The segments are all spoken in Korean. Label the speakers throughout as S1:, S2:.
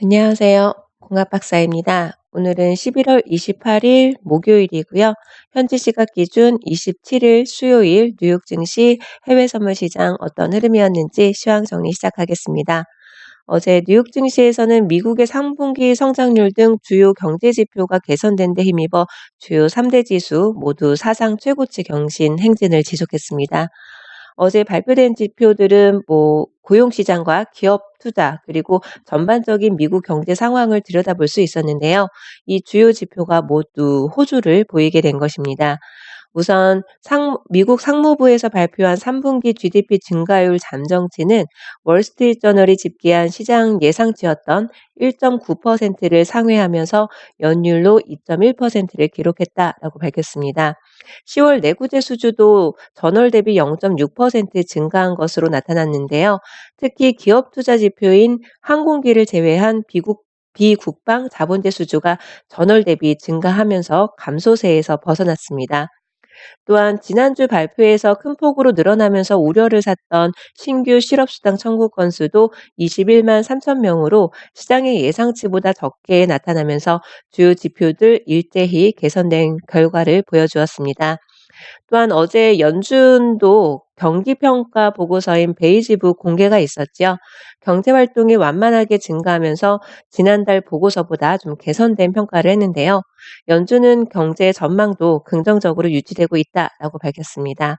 S1: 안녕하세요. 공합박사입니다. 오늘은 11월 28일 목요일이고요. 현지 시각 기준 27일 수요일 뉴욕 증시 해외 선물 시장 어떤 흐름이었는지 시황 정리 시작하겠습니다. 어제 뉴욕 증시에서는 미국의 3분기 성장률 등 주요 경제 지표가 개선된 데 힘입어 주요 3대 지수 모두 사상 최고치 경신 행진을 지속했습니다. 어제 발표된 지표들은 고용 시장과 기업 투자 그리고 전반적인 미국 경제 상황을 들여다볼 수 있었는데요. 이 주요 지표가 모두 호조를 보이게 된 것입니다. 우선 미국 상무부에서 발표한 3분기 GDP 증가율 잠정치는 월스트리트저널이 집계한 시장 예상치였던 1.9%를 상회하면서 연율로 2.1%를 기록했다라고 밝혔습니다. 10월 내구재 수주도 전월 대비 0.6% 증가한 것으로 나타났는데요. 특히 기업 투자 지표인 항공기를 제외한 비국방 자본재 수주가 전월 대비 증가하면서 감소세에서 벗어났습니다. 또한 지난주 발표에서 큰 폭으로 늘어나면서 우려를 샀던 신규 실업수당 청구 건수도 21만 3천 명으로 시장의 예상치보다 적게 나타나면서 주요 지표들 일제히 개선된 결과를 보여주었습니다. 또한 어제 연준도 경기평가 보고서인 베이지북 공개가 있었죠. 경제활동이 완만하게 증가하면서 지난달 보고서보다 좀 개선된 평가를 했는데요. 연준은 경제 전망도 긍정적으로 유지되고 있다라고 밝혔습니다.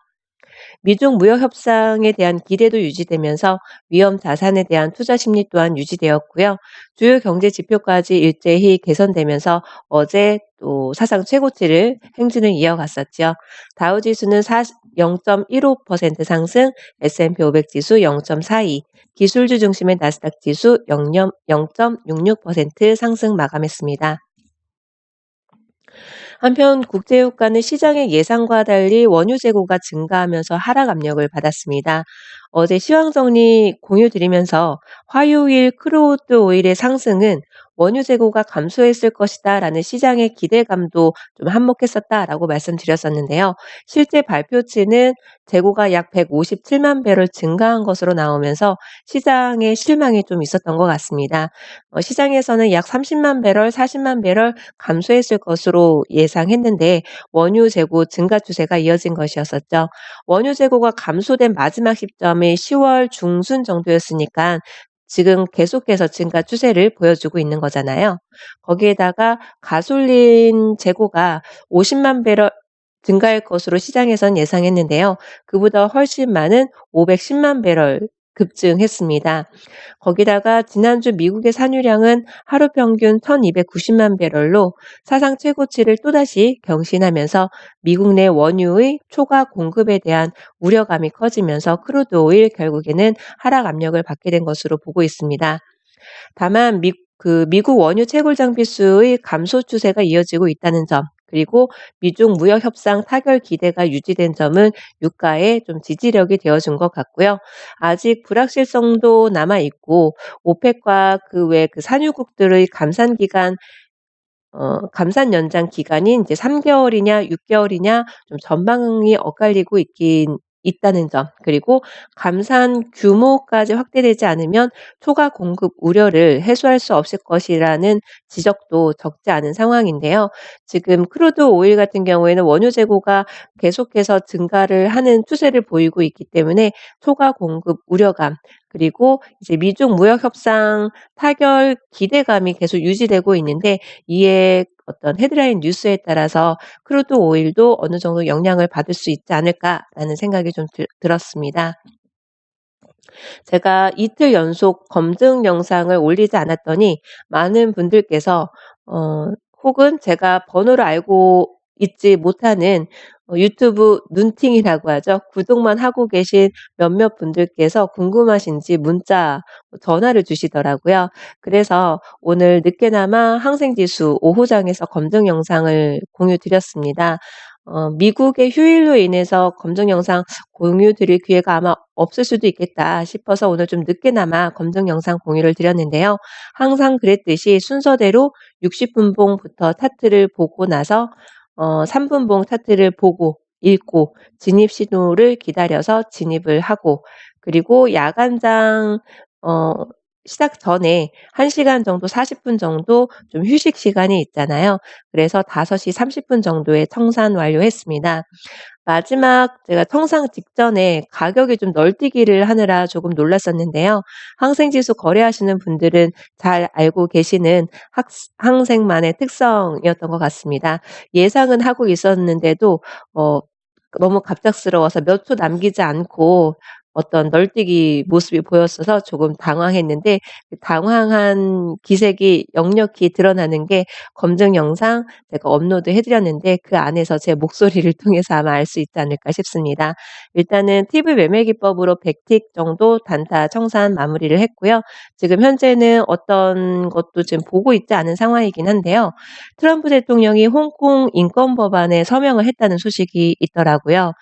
S1: 미중 무역 협상에 대한 기대도 유지되면서 위험 자산에 대한 투자 심리 또한 유지되었고요. 주요 경제 지표까지 일제히 개선되면서 어제 또 사상 최고치를 행진을 이어갔었죠. 다우 지수는 0.15% 상승, S&P 500 지수 0.42, 기술주 중심의 나스닥 지수 0.66% 상승 마감했습니다. 한편 국제유가는 시장의 예상과 달리 원유 재고가 증가하면서 하락 압력을 받았습니다. 어제 시황 정리 공유 드리면서 화요일 크루드 오일의 상승은 원유 재고가 감소했을 것이다라는 시장의 기대감도 좀 한몫했었다라고 말씀드렸었는데요. 실제 발표치는 재고가 약 157만 배럴 증가한 것으로 나오면서 시장의 실망이 좀 있었던 것 같습니다. 시장에서는 약 30만 배럴, 40만 배럴 감소했을 것으로 예상했는데 원유 재고 증가 추세가 이어진 것이었었죠. 원유 재고가 감소된 마지막 시점이 10월 중순 정도였으니까 지금 계속해서 증가 추세를 보여주고 있는 거잖아요. 거기에다가 가솔린 재고가 50만 배럴 증가할 것으로 시장에선 예상했는데요. 그보다 훨씬 많은 510만 배럴 급증했습니다. 거기다가 지난주 미국의 산유량은 하루 평균 1,290만 배럴로 사상 최고치를 또다시 경신하면서 미국 내 원유의 초과 공급에 대한 우려감이 커지면서 크루드 오일 결국에는 하락 압력을 받게 된 것으로 보고 있습니다. 다만 미국 원유 채굴 장비수의 감소 추세가 이어지고 있다는 점, 그리고 미중 무역 협상 타결 기대가 유지된 점은 유가에 좀 지지력이 되어준 것 같고요. 아직 불확실성도 남아 있고 오펙과 그 외 그 산유국들의 감산 연장 기간이 이제 3개월이냐 6개월이냐 좀 전망이 엇갈리고 있다는 점, 그리고 감산 규모까지 확대되지 않으면 초과 공급 우려를 해소할 수 없을 것이라는 지적도 적지 않은 상황인데요. 지금 크루드 오일 같은 경우에는 원유 재고가 계속해서 증가를 하는 추세를 보이고 있기 때문에 초과 공급 우려감, 그리고 이제 미중 무역 협상 타결 기대감이 계속 유지되고 있는데 이에 어떤 헤드라인 뉴스에 따라서 크루드 오일도 어느 정도 영향을 받을 수 있지 않을까라는 생각이 좀 들었습니다. 제가 이틀 연속 검증 영상을 올리지 않았더니 많은 분들께서 어 혹은 제가 번호를 알고 있지 못하는 유튜브 눈팅이라고 하죠. 구독만 하고 계신 몇몇 분들께서 궁금하신지 문자, 전화를 주시더라고요. 그래서 오늘 늦게나마 항생지수 오후장에서 검증 영상을 공유 드렸습니다. 미국의 휴일로 인해서 검증 영상 공유 드릴 기회가 아마 없을 수도 있겠다 싶어서 오늘 좀 늦게나마 검증 영상 공유를 드렸는데요. 항상 그랬듯이 순서대로 60분봉부터 차트를 보고 나서 3분봉 차트를 보고 읽고 진입 신호를 기다려서 진입을 하고, 그리고 야간장 시작 전에 1 시간 정도 40분 정도 좀 휴식 시간이 있잖아요. 그래서 5시 30분 정도에 청산 완료했습니다. 마지막 제가 청산 직전에 가격이 좀 널뛰기를 하느라 조금 놀랐었는데요. 항생지수 거래하시는 분들은 잘 알고 계시는 항생만의 특성이었던 것 같습니다. 예상은 하고 있었는데도 어 너무 갑작스러워서 몇 초 남기지 않고 어떤 널뛰기 모습이 보였어서 조금 당황했는데, 그 당황한 기색이 역력히 드러나는 게 검증 영상 제가 업로드해 드렸는데, 그 안에서 제 목소리를 통해서 아마 알 수 있지 않을까 싶습니다. 일단은 TV 매매 기법으로 100틱 정도 단타 청산 마무리를 했고요. 지금 현재는 어떤 것도 지금 보고 있지 않은 상황이긴 한데요. 트럼프 대통령이 홍콩 인권 법안에 서명을 했다는 소식이 있더라고요.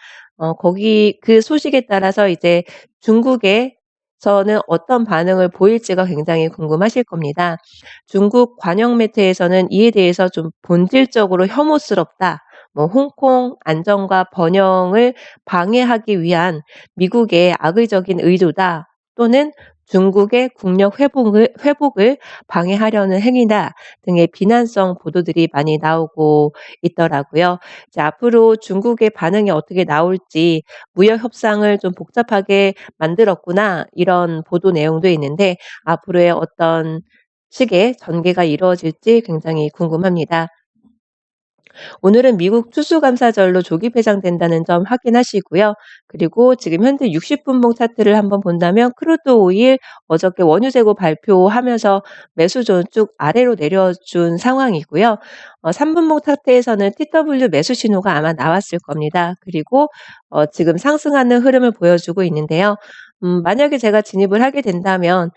S1: 거기 그 소식에 따라서 이제 중국에서는 어떤 반응을 보일지가 굉장히 궁금하실 겁니다. 중국 관영 매체에서는 이에 대해서 좀 본질적으로 혐오스럽다, 뭐 홍콩 안정과 번영을 방해하기 위한 미국의 악의적인 의도다, 또는 중국의 국력 회복을 방해하려는 행위다 등의 비난성 보도들이 많이 나오고 있더라고요. 이제 앞으로 중국의 반응이 어떻게 나올지, 무역 협상을 좀 복잡하게 만들었구나, 이런 보도 내용도 있는데 앞으로의 어떤 식의 전개가 이루어질지 굉장히 궁금합니다. 오늘은 미국 추수감사절로 조기 배당된다는 점 확인하시고요. 그리고 지금 현재 60분봉 차트를 한번 본다면 크루드 오일 어저께 원유 재고 발표하면서 매수존 쭉 아래로 내려준 상황이고요. 3분봉 차트에서는 TW 매수 신호가 아마 나왔을 겁니다. 그리고 지금 상승하는 흐름을 보여주고 있는데요. 만약에 제가 진입을 하게 된다면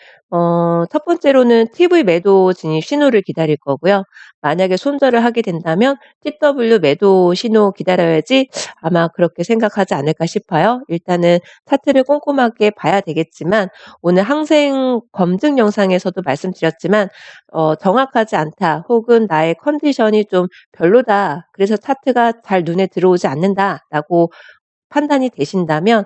S1: 첫 번째로는 TV 매도 진입 신호를 기다릴 거고요. 만약에 손절을 하게 된다면 TW 매도 신호 기다려야지, 아마 그렇게 생각하지 않을까 싶어요. 일단은 차트를 꼼꼼하게 봐야 되겠지만, 오늘 항생 검증 영상에서도 말씀드렸지만 정확하지 않다, 혹은 나의 컨디션이 좀 별로다, 그래서 차트가 잘 눈에 들어오지 않는다라고 판단이 되신다면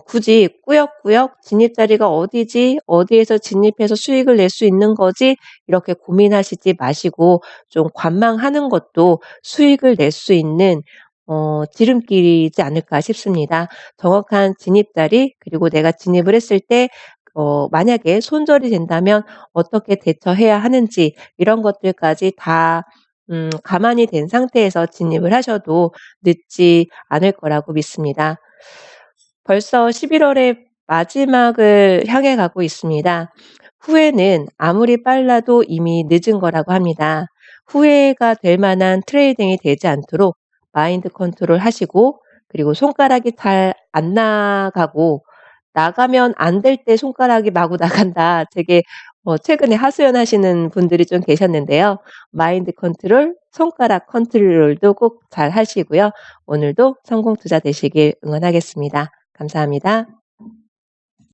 S1: 굳이 꾸역꾸역 '진입 자리가 어디지? 어디에서 진입해서 수익을 낼 수 있는 거지?' 이렇게 고민하시지 마시고, 좀 관망하는 것도 수익을 낼 수 있는 지름길이지 않을까 싶습니다. 정확한 진입 자리, 그리고 내가 진입을 했을 때 만약에 손절이 된다면 어떻게 대처해야 하는지, 이런 것들까지 다 가만히 된 상태에서 진입을 하셔도 늦지 않을 거라고 믿습니다. 벌써 11월의 마지막을 향해 가고 있습니다. 후회는 아무리 빨라도 이미 늦은 거라고 합니다. 후회가 될 만한 트레이딩이 되지 않도록 마인드 컨트롤 하시고, 그리고 손가락이 잘 안 나가고, 나가면 안 될 때 손가락이 마구 나간다, 되게 최근에 하소연하시는 분들이 좀 계셨는데요. 마인드 컨트롤, 손가락 컨트롤도 꼭 잘 하시고요. 오늘도 성공 투자 되시길 응원하겠습니다. 감사합니다.